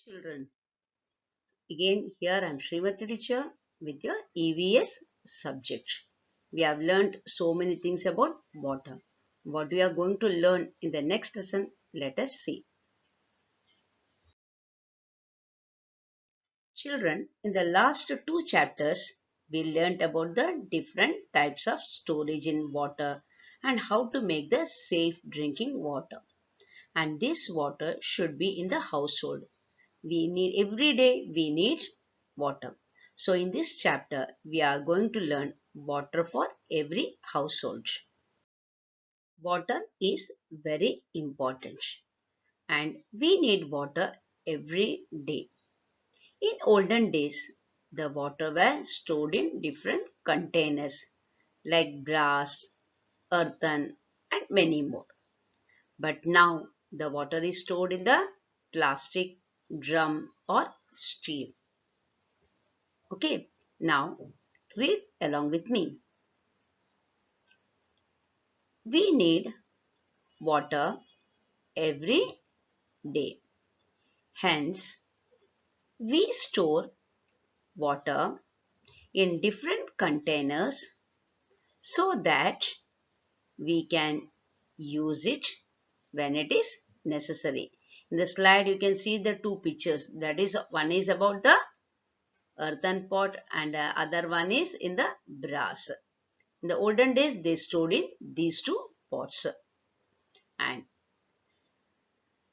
Children, again here I am Srimati teacher with your EVS subject. We have learned so many things about water. What we are going to learn in the next lesson, let us see. Children, in the last two chapters, we learnt about the different types of storage in water and how to make the safe drinking water. And this water should be in the household. Every day we need water. So in this chapter we are going to learn water for every household. Water is very important and we need water every day. In olden days the water was stored in different containers like brass, earthen and many more. But now the water is stored in the plastic, drum or steel. Okay, now read along with me. We need water every day. Hence, we store water in different containers so that we can use it when it is necessary. In the slide, you can see the two pictures. That is, one is about the earthen pot and the other one is in the brass. In the olden days, they stored in these two pots. And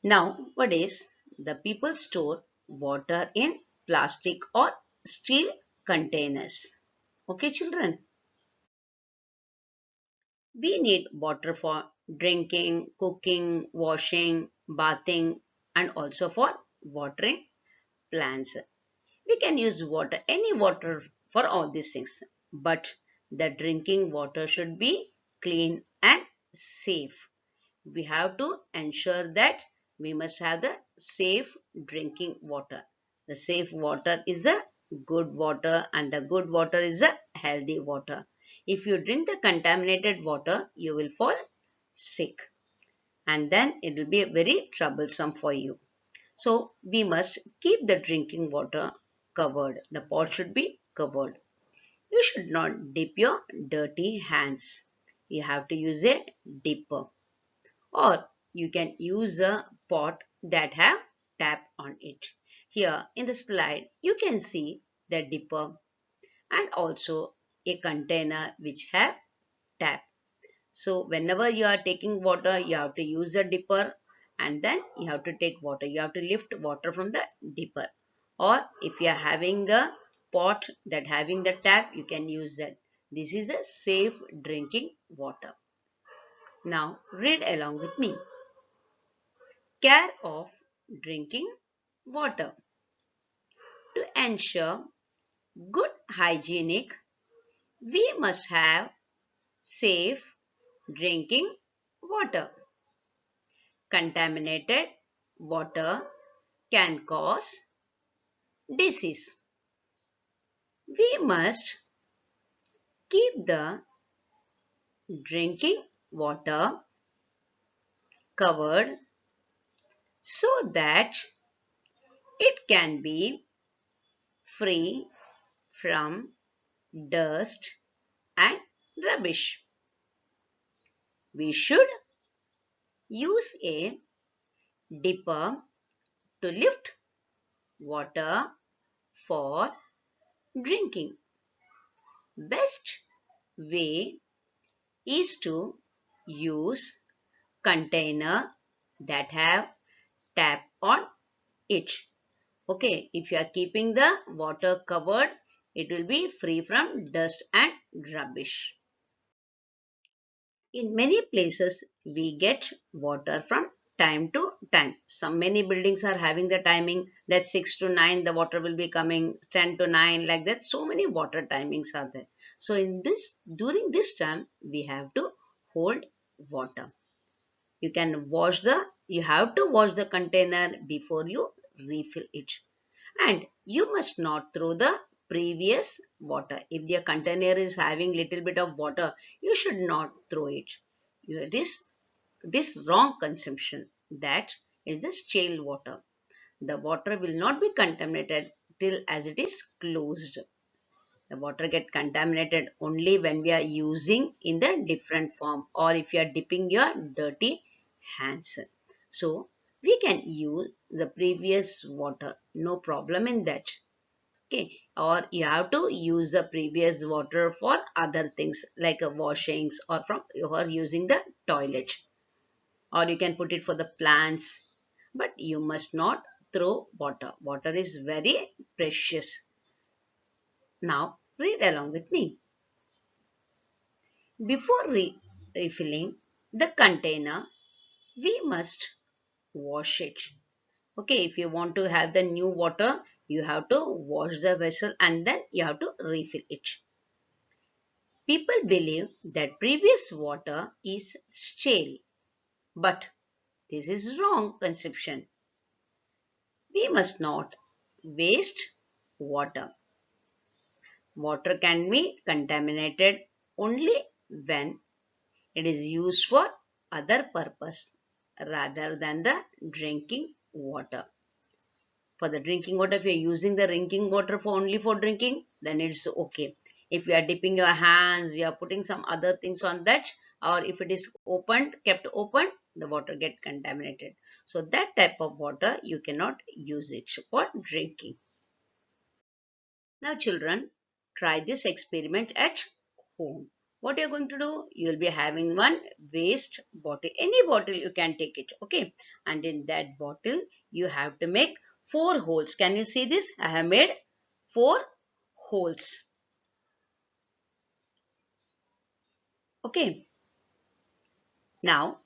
nowadays, the people store water in plastic or steel containers. Okay, children, we need water for drinking, cooking, washing, bathing, and also for watering plants. We can use water, any water for all these things, but the drinking water should be clean and safe. We have to ensure that we must have the safe drinking water. The safe water is the good water and the good water is the healthy water. If you drink the contaminated water, you will fall sick and then it will be very troublesome for you. So we must keep the drinking water covered. The pot should be covered. You should not dip your dirty hands. You have to use a dipper or you can use a pot that have tap on it. Here in the slide you can see the dipper and also a container which have tap. So whenever you are taking water you have to use a dipper and then you have to take water. You have to lift water from the dipper or if you are having a pot that having the tap you can use that. This is a safe drinking water. Now read along with me. Care of drinking water. To ensure good hygienic, we must have safe drinking water. Contaminated water can cause disease. We must keep the drinking water covered so that it can be free from dust and rubbish. We should use a dipper to lift water for drinking. Best way is to use container that have tap on it. Okay, if you are keeping the water covered, it will be free from dust and rubbish. In many places, we get water from time to time. Some many buildings are having the timing that 6 to 9 the water will be coming, 10 to 9 like that. So many water timings are there. So in this during this time we have to hold water. You have to wash the container before you refill it. And you must not throw the previous water. If the container is having little bit of water, you should not throw it. This wrong consumption. That is the stale water. The water will not be contaminated till as it is closed. The water get contaminated only when we are using in the different form or if you are dipping your dirty hands. So we can use the previous water, no problem in that. Okay, or you have to use the previous water for other things like washings or from you are using the toilet, or you can put it for the plants, but you must not throw water. Water is very precious. Now read along with me. Before refilling the container, we must wash it. Okay, if you want to have the new water, you have to wash the vessel and then you have to refill it. People believe that previous water is stale, but this is wrong conception. We must not waste water. Water can be contaminated only when it is used for other purpose rather than the drinking water. For the drinking water, if you're using the drinking water for only for drinking, then it's okay. If you are dipping your hands, you are putting some other things on that, or if it is opened, kept open, the water get contaminated. So that type of water you cannot use it for drinking. Now children, try this experiment at home. What you're going to do, you'll be having one waste bottle. Any bottle you can take it, okay? And in that bottle, you have to make four holes. Can you see this? I have made four holes. Okay. Now,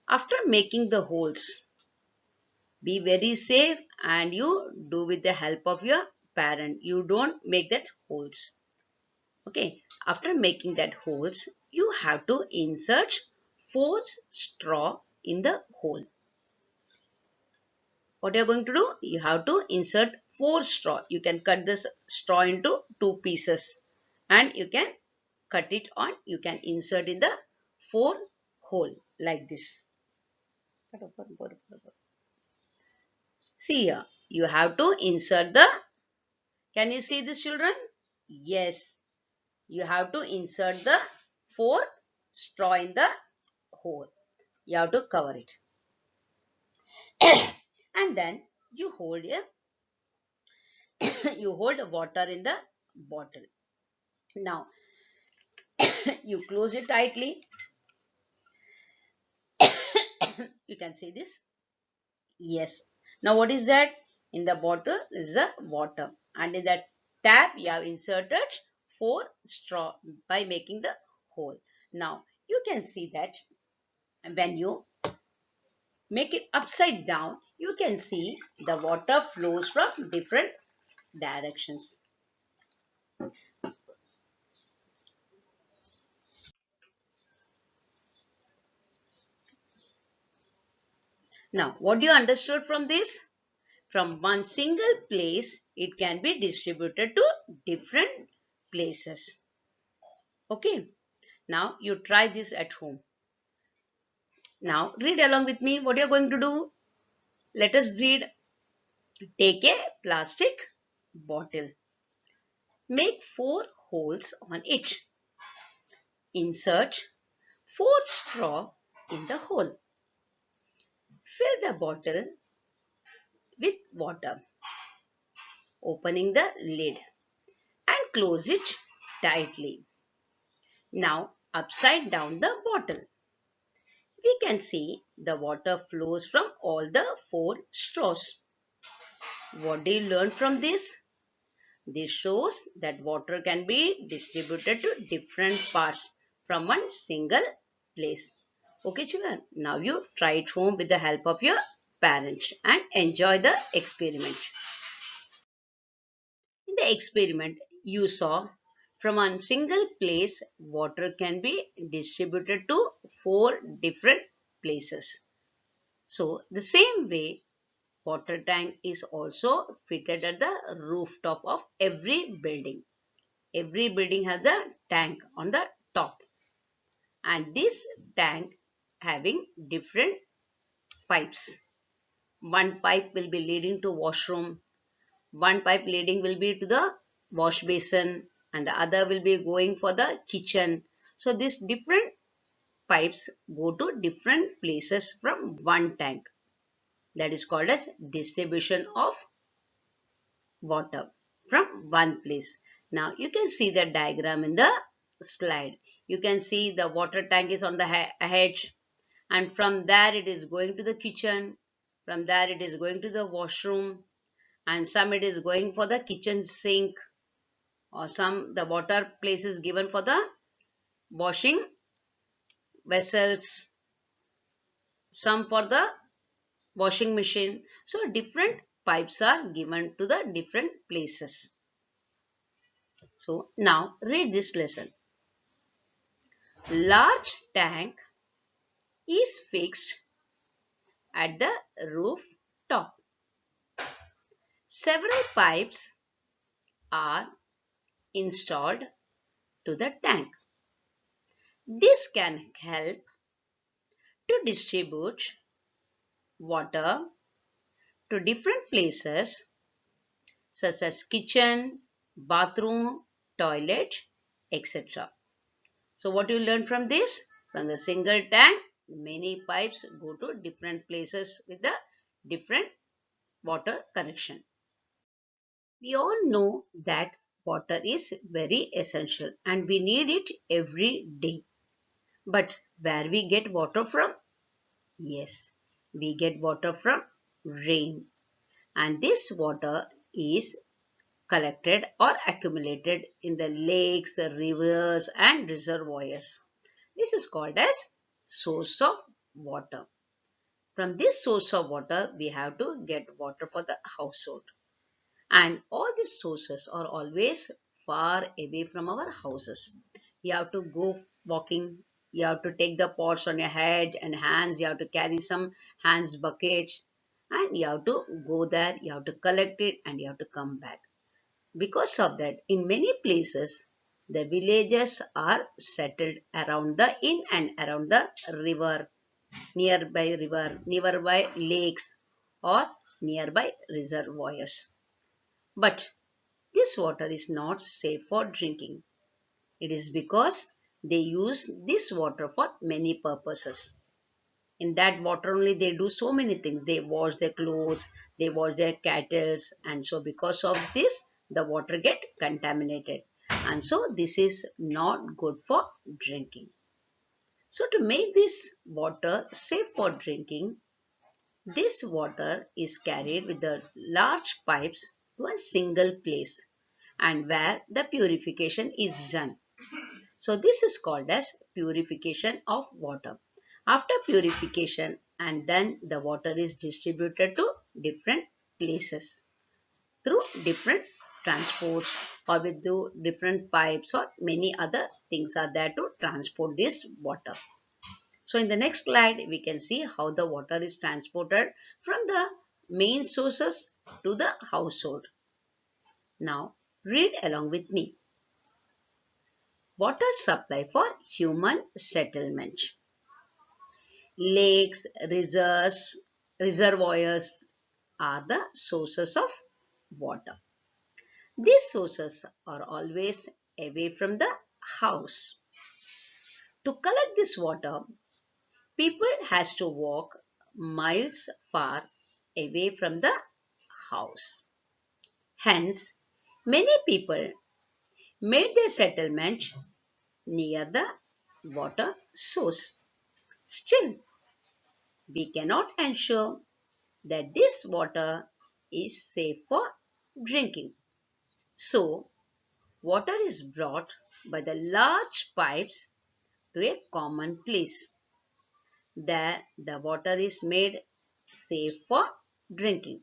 after making the holes, be very safe and you do with the help of your parent. You don't make that holes. Okay, after making that holes, you have to insert four straw in the hole. What you're going to do? You have to insert four straw. You can cut this straw into two pieces and you can cut it on. You can insert in the four hole like this. See here, you have to insert the, can you see this children? Yes, you have to insert the four straw in the hole. You have to cover it. And then you hold a you hold water in the bottle. Now you close it tightly. You can see this. Yes. Now what is that? In the bottle is the water, and in that tap you have inserted four straw by making the hole. Now you can see that when you make it upside down, you can see the water flows from different directions. Now, what do you understood from this? From one single place, it can be distributed to different places. Okay. Now, you try this at home. Now, read along with me what you're going to do. Let us read. Take a plastic bottle. Make four holes on it. Insert four straw in the hole. Fill the bottle with water, opening the lid and close it tightly. Now, upside down the bottle. We can see the water flows from all the four straws. What do you learn from this? This shows that water can be distributed to different parts from one single place. Okay, children, now you try it home with the help of your parents and enjoy the experiment. In the experiment, you saw from a single place, water can be distributed to four different places. So, the same way, water tank is also fitted at the rooftop of every building. Every building has a tank on the top, and this tank having different pipes. One pipe will be leading to washroom, one pipe leading will be to the wash basin, and the other will be going for the kitchen. So these different pipes go to different places from one tank. That is called as distribution of water from one place. Now you can see the diagram in the slide. You can see the water tank is on the edge, and from there it is going to the kitchen. From there it is going to the washroom, and some it is going for the kitchen sink, or some the water place is given for the washing vessels, some for the washing machine. So different pipes are given to the different places. So now read this lesson. Large tank is fixed at the roof top. Several pipes are installed to the tank. This can help to distribute water to different places such as kitchen, bathroom, toilet, etc. So what you learn from this? From the single tank, many pipes go to different places with the different water connection. We all know that water is very essential and we need it every day. But where we get water from? Yes, we get water from rain. And this water is collected or accumulated in the lakes, the rivers and reservoirs. This is called as source of water. From this source of water, we have to get water for the household. And all these sources are always far away from our houses. You have to go walking, you have to take the pots on your head and hands, you have to carry some hands bucket, and you have to go there, you have to collect it, and you have to come back. Because of that, in many places, the villages are settled around the in and around the river, nearby lakes, or nearby reservoirs. But this water is not safe for drinking. It is because they use this water for many purposes. In that water only they do so many things. They wash their clothes, they wash their cattle, and so because of this, the water get contaminated. And so this is not good for drinking. So to make this water safe for drinking, this water is carried with the large pipes to a single place and where the purification is done. So this is called as purification of water. After purification, and then the water is distributed to different places through different transports or with the different pipes or many other things are there to transport this water. So in the next slide, we can see how the water is transported from the main sources to the household. Now, read along with me. Water supply for human settlement. Lakes, reservoirs are the sources of water. These sources are always away from the house. To collect this water, people has to walk miles far away from the house. Hence, many people made their settlement near the water source. Still, we cannot ensure that this water is safe for drinking. So, water is brought by the large pipes to a common place. There, the water is made safe for drinking.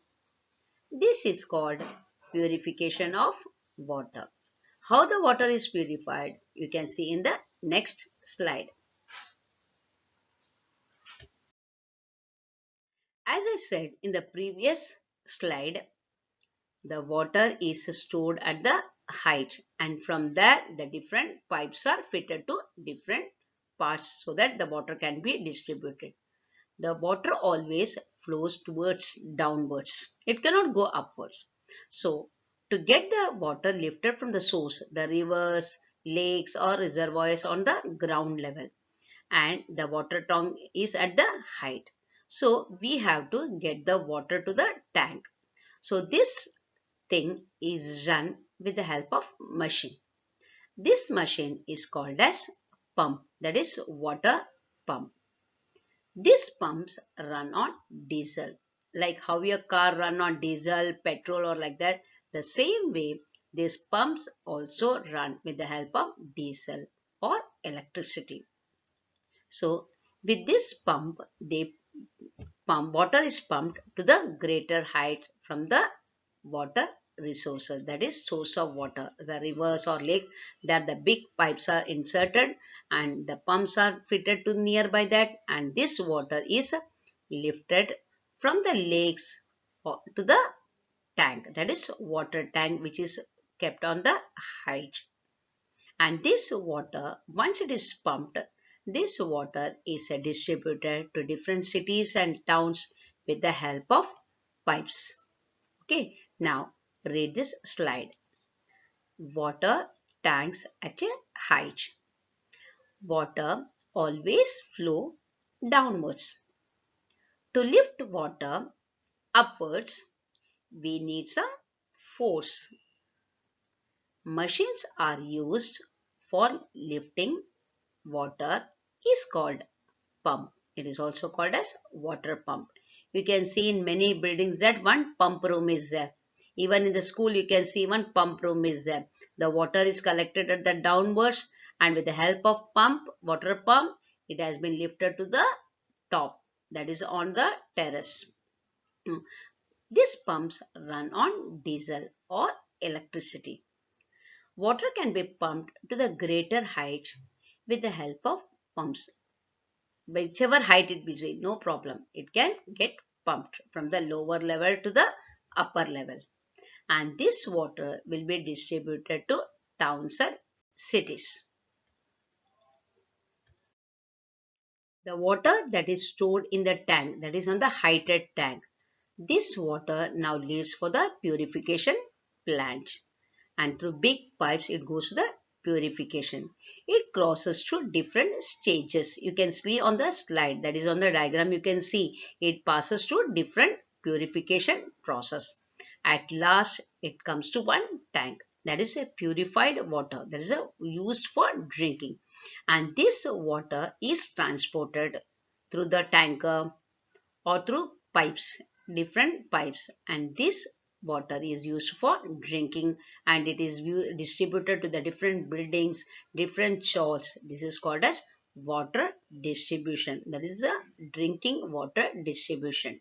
This is called purification of water. How the water is purified, you can see in the next slide. As I said in the previous slide, the water is stored at the height, and from there the different pipes are fitted to different parts so that the water can be distributed. The water always flows towards downwards. It cannot go upwards. So to get the water lifted from the source, the rivers, lakes or reservoirs on the ground level, and the water tank is at the height. So we have to get the water to the tank. So this thing is run with the help of machine. This machine is called as pump, that is water pump. These pumps run on diesel. Like how your car run on diesel, petrol or like that, the same way these pumps also run with the help of diesel or electricity. So with this pump, water is pumped to the greater height from the water resources, that is source of water, the rivers or lakes, that the big pipes are inserted and the pumps are fitted to nearby that, and this water is lifted from the lakes to the tank, that is water tank, which is kept on the height. And this water, once it is pumped, this water is distributed to different cities and towns with the help of pipes. Okay, now read this slide. Water tanks at a height. Water always flow downwards. To lift water upwards, we need some force. Machines are used for lifting water is called pump. It is also called as water pump. You can see in many buildings that one pump room is there. Even in the school, you can see one pump room is there. The water is collected at the downwards, and with the help of pump, water pump, it has been lifted to the top, that is on the terrace. Mm. These pumps run on diesel or electricity. Water can be pumped to the greater height with the help of pumps. Whichever height it be, no problem. It can get pumped from the lower level to the upper level. And this water will be distributed to towns and cities. The water that is stored in the tank, that is on the heighted tank, this water now leaves for the purification plant, and through big pipes it goes to the purification. It crosses through different stages. You can see on the slide, that is on the diagram, you can see it passes through different purification process. At last it comes to one tank, that is a purified water, that is used for drinking, and this water is transported through the tanker or through pipes, different pipes, and this water is used for drinking, and it is distributed to the different buildings, different chores. This is called as water distribution, that is a drinking water distribution.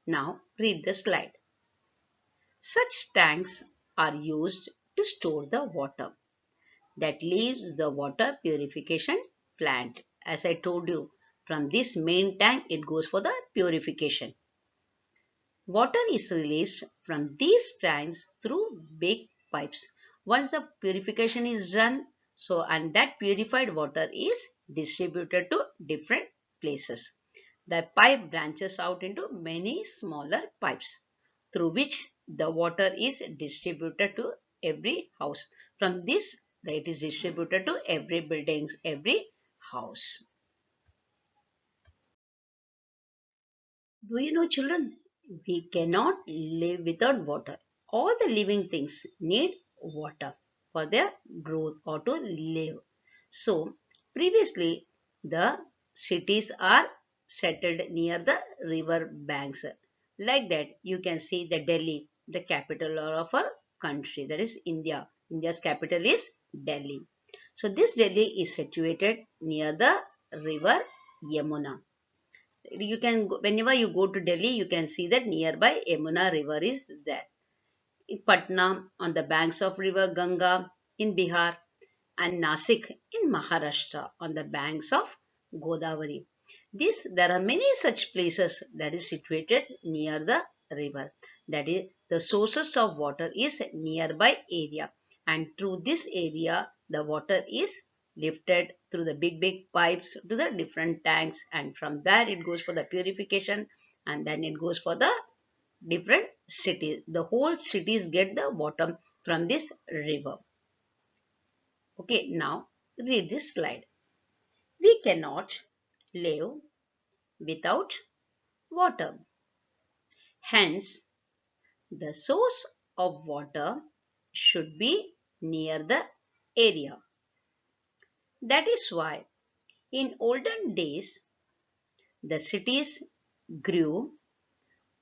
Now read the slide. Such tanks are used to store the water that leaves the water purification plant. As I told you, from this main tank it goes for the purification. Water is released from these tanks through big pipes. Once the purification is done, so and that purified water is distributed to different places. The pipe branches out into many smaller pipes through which the water is distributed to every house. From this, it is distributed to every buildings, every house. Do you know, children? We cannot live without water. All the living things need water for their growth or to live. So, previously, the cities are settled near the river banks. Like that, you can see the Delhi, the capital of our country, that is India. India's capital is Delhi. So, this Delhi is situated near the river Yamuna. You can whenever you go to Delhi, you can see that nearby Yamuna river is there. In Patna, on the banks of river Ganga in Bihar, and Nasik in Maharashtra on the banks of Godavari. There are many such places that is situated near the river. That is, the sources of water is nearby area, and through this area the water is lifted through the big pipes to the different tanks, and from there it goes for the purification, and then it goes for the different cities. The whole cities get the water from this river. Okay, now read this slide. We cannot live without water. Hence, the source of water should be near the area. That is why in olden days the cities grew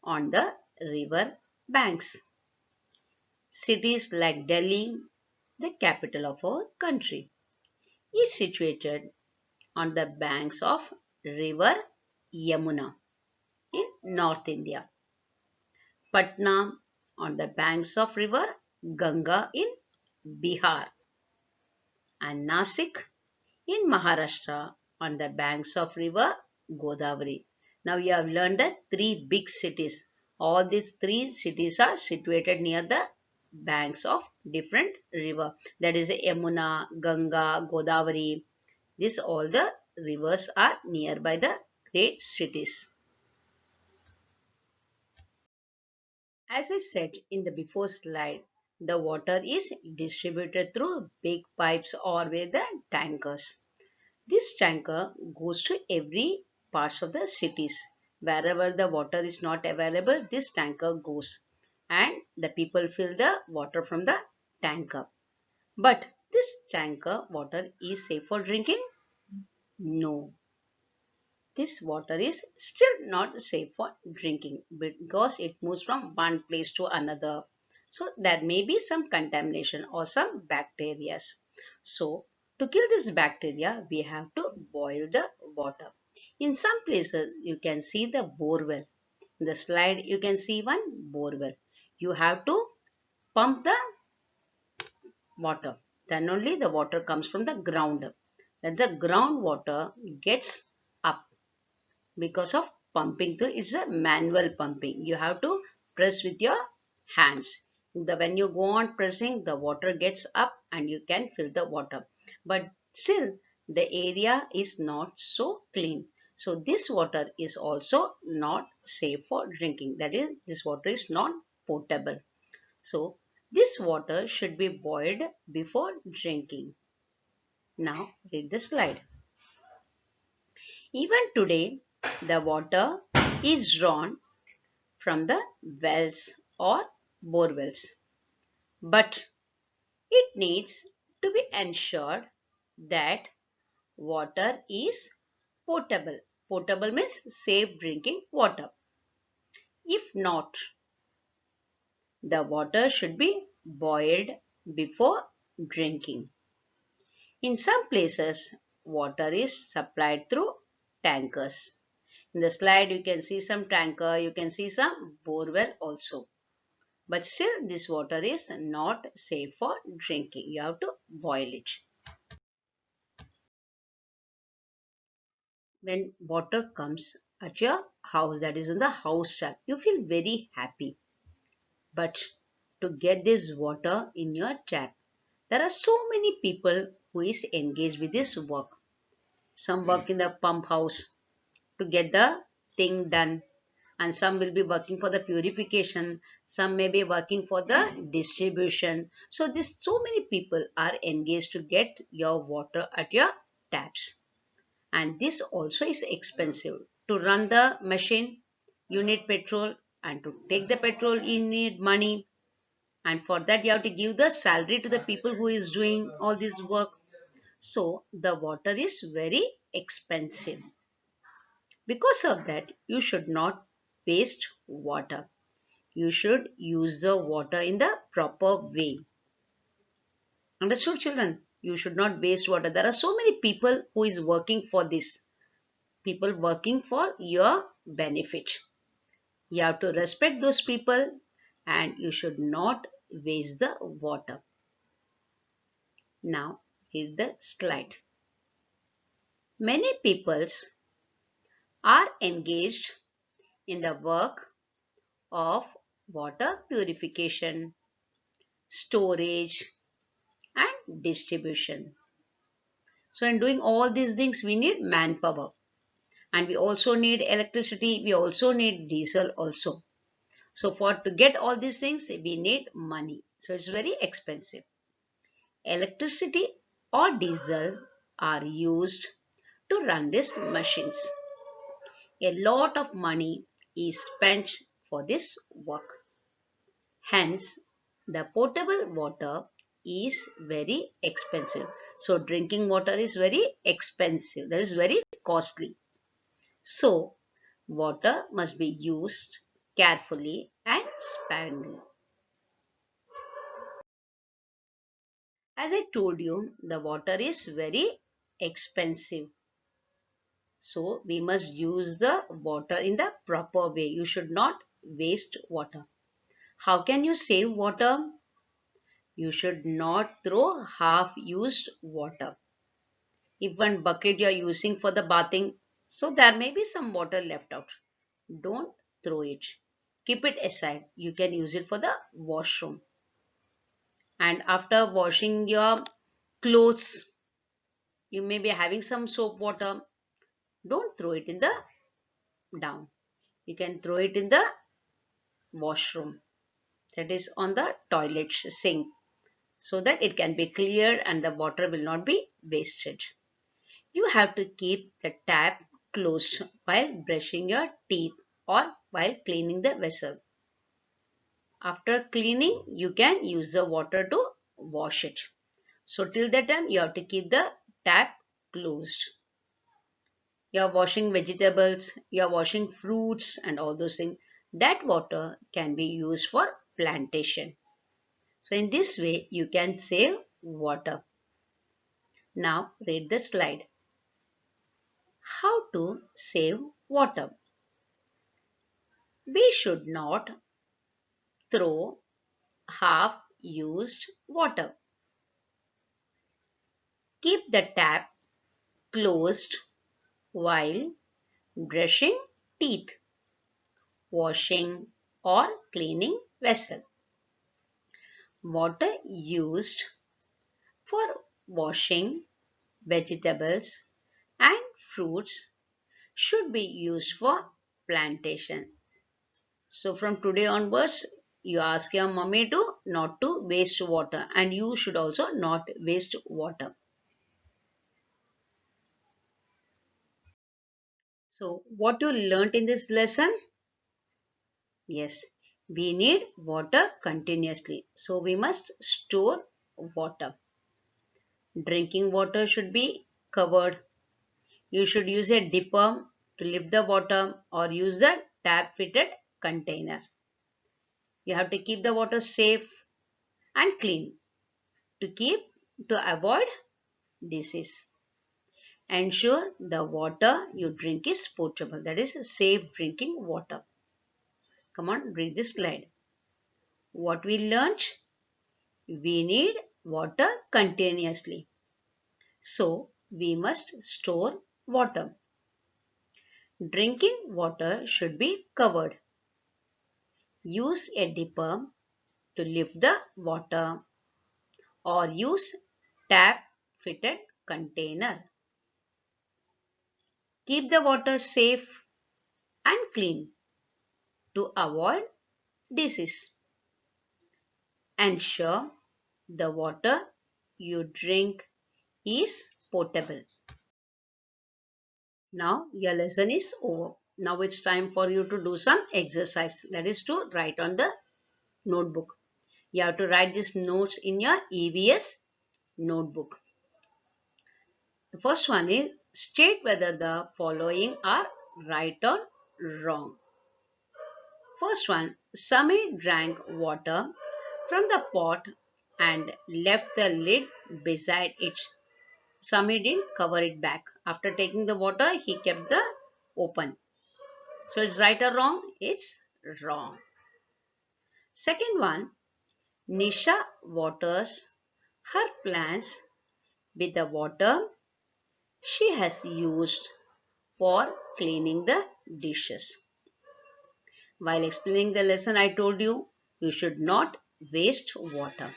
on the river banks. Cities like Delhi, the capital of our country, is situated on the banks of river Yamuna in North India. Patna on the banks of river Ganga in Bihar, and Nasik in Maharashtra on the banks of river Godavari. Now you have learned the three big cities. All these three cities are situated near the banks of different river. That is Yamuna, Ganga, Godavari. These all the rivers are nearby the great cities. As I said in the before slide, the water is distributed through big pipes or with the tankers. This tanker goes to every parts of the cities. Wherever the water is not available, this tanker goes and the people fill the water from the tanker. But this tanker water is safe for drinking? No. This water is still not safe for drinking because it moves from one place to another. So there may be some contamination or some bacteria. So to kill this bacteria, we have to boil the water. In some places, you can see the borewell. In the slide, you can see one borewell. You have to pump the water. Then only the water comes from the ground. Then the groundwater gets up because of pumping. So it's a manual pumping. You have to press with your hands. When you go on pressing, the water gets up and you can fill the water. But still, the area is not so clean. So this water is also not safe for drinking. That is, this water is not potable. So this water should be boiled before drinking. Now read the slide. Even today, the water is drawn from the wells or bore wells, but it needs to be ensured that water is potable. Potable means safe drinking water. If not, the water should be boiled before drinking. In some places, water is supplied through tankers. In the slide, you can see some tanker, you can see some borewell also. But still, this water is not safe for drinking. You have to boil it. When water comes at your house, that is in the house tap, you feel very happy. But to get this water in your tap, there are so many people who is engaged with this work. Some work in the pump house to get the thing done, and some will be working for the purification, some may be working for the distribution. So this so many people are engaged to get your water at your taps, and this also is expensive. To run the machine you need petrol, and to take the petrol you need money, and for that you have to give the salary to the people who is doing all this work. So the water is very expensive. Because of that, you should not waste water. You should use the water in the proper way. Understood, children? You should not waste water. There are so many people who is working for this. People working for your benefit. You have to respect those people and you should not waste the water. Now, here's the slide. Many peoples are engaged in the work of water purification, storage, and distribution. So in doing all these things, we need manpower. And we also need electricity, we also need diesel also. So for to get all these things, we need money. So it's very expensive. Electricity or diesel are used to run these machines. A lot of money is spent for this work. Hence, the potable water is very expensive. So drinking water is very expensive. That is very costly. So water must be used carefully and sparingly. As I told you, the water is very expensive. So we must use the water in the proper way. You should not waste water. How can you save water? You should not throw half used water. If one bucket you are using for the bathing, so there may be some water left out. Don't throw it. Keep it aside. You can use it for the washroom. And after washing your clothes, you may be having some soap water. Don't throw it in the down. You can throw it in the washroom, that is on the toilet sink, so that it can be cleared and the water will not be wasted. You have to keep the tap closed while brushing your teeth or while cleaning the vessel. After cleaning, you can use the water to wash it. So till that time, you have to keep the tap closed. You are washing vegetables, you are washing fruits and all those things. That water can be used for plantation. So in this way, you can save water. Now read the slide. How to save water? We should not throw half used water. Keep the tap closed while brushing teeth, washing or cleaning vessel. Water used for washing vegetables and fruits should be used for plantation. So from today onwards, you ask your mommy to not to waste water, and you should also not waste water. So what you learnt in this lesson? Yes, we need water continuously. So we must store water. Drinking water should be covered. You should use a dipper to lift the water or use the tap fitted container. You have to keep the water safe and clean to keep to avoid disease. Ensure the water you drink is potable, that is safe drinking water. Come on, read this slide. What we learned? We need water continuously. So we must store water. Drinking water should be covered. Use a dipper to lift the water or use tap fitted container. Keep the water safe and clean to avoid disease. Ensure the water you drink is potable. Now your lesson is over. Now it's time for you to do some exercise, that is to write on the notebook. You have to write these notes in your EVS notebook. The first one is state whether the following are right or wrong. First one, Sami drank water from the pot and left the lid beside it. Sami didn't cover it back. After taking the water, he kept the open. So it's right or wrong? It's wrong. Second one, Nisha waters her plants with the water she has used for cleaning the dishes. While explaining the lesson, I told you, you should not waste water.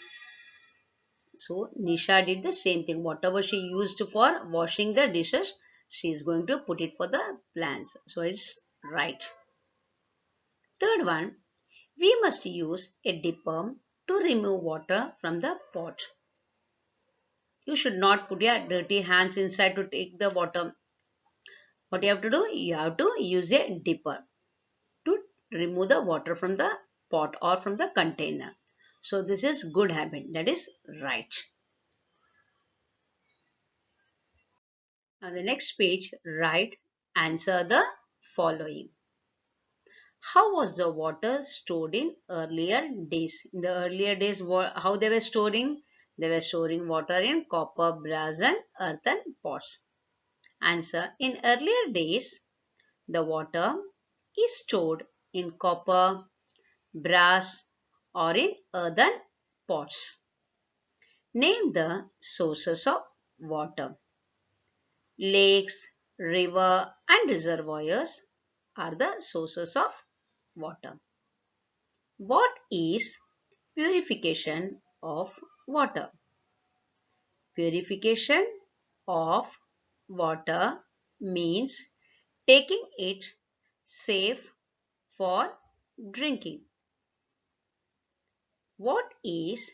So Nisha did the same thing. Whatever she used for washing the dishes, she is going to put it for the plants. So it's right. Third one, we must use a dipper to remove water from the pot. You should not put your dirty hands inside to take the water. What you have to do? You have to use a dipper to remove the water from the pot or from the container. So this is good habit. That is right. On the next page, write answer the following. How was the water stored in earlier days? In the earlier days, how they were storing? They were storing water in copper, brass and earthen pots. Answer. In earlier days, the water is stored in copper, brass or in earthen pots. Name the sources of water. Lakes, river and reservoirs are the sources of water. What is purification of water? Purification of water means taking it safe for drinking. What is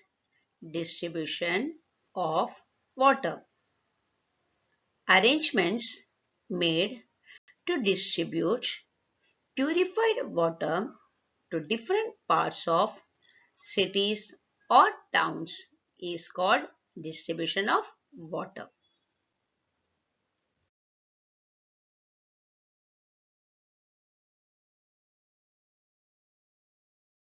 distribution of water? Arrangements made to distribute purified water to different parts of cities or towns is called distribution of water.